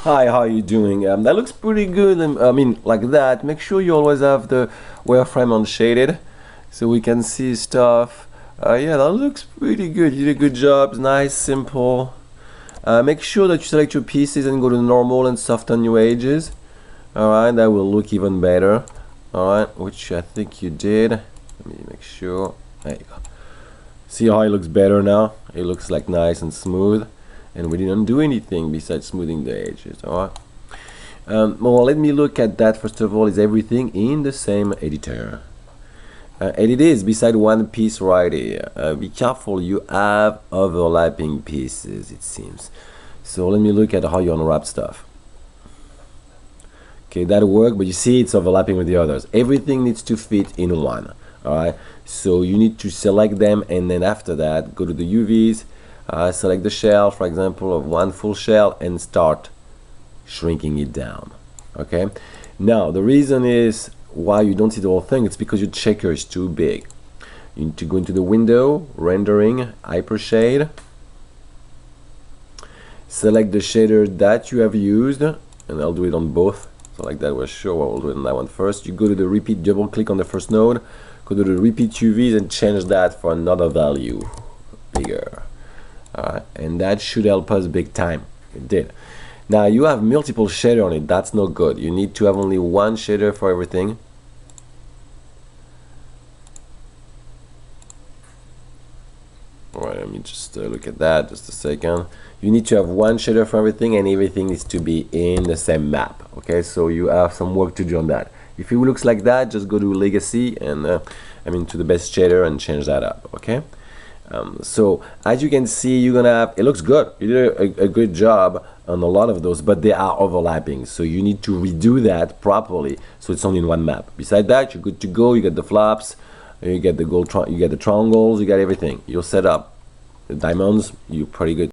Hi, how are you doing? That looks pretty good. I mean, like that. Make sure you always have the wireframe unshaded so we can see stuff. Yeah, that looks pretty good. You did a good job. It's nice, simple. Make sure that you select your pieces and go to normal and soften your edges. Alright, that will look even better. Alright, which I think you did. Let me make sure. There you go. See how it looks better now? It looks like nice and smooth. And we didn't do anything besides smoothing the edges. Alright. Well, let me look at that. First of all, is everything in the same editor? And it is, beside one piece right here. Be careful, you have overlapping pieces, it seems. So let me look at how you unwrap stuff. Okay, that worked, but you see it's overlapping with the others. Everything needs to fit in one. Alright, so you need to select them, and then after that, go to the UVs, select the shell, for example, of one full shell, and start shrinking it down. Okay, now the reason is why you don't see the whole thing. It's because your checker is too big. You need to go into the window, rendering, hypershade, select the shader that you have used, and I'll do it on both. So like that, we're sure we'll do it on that one first. You go to the repeat, double click on the first node, go to the repeat UVs and change that for another value, bigger. And that should help us big time. It did. Now you have multiple shader on it. That's not good. You need to have only one shader for everything. Alright, let me just look at that just a second. You need to have one shader for everything, and everything needs to be in the same map. Okay, so you have some work to do on that. If it looks like that, just go to legacy and to the best shader and change that up. Okay. So as you can see, you're gonna have, it looks good. You did a good job on a lot of those, but they are overlapping. So you need to redo that properly so it's only in one map. Beside that, you're good to go. You get the flops, you get the you get the triangles, you got everything. You're set up. The diamonds, you're pretty good.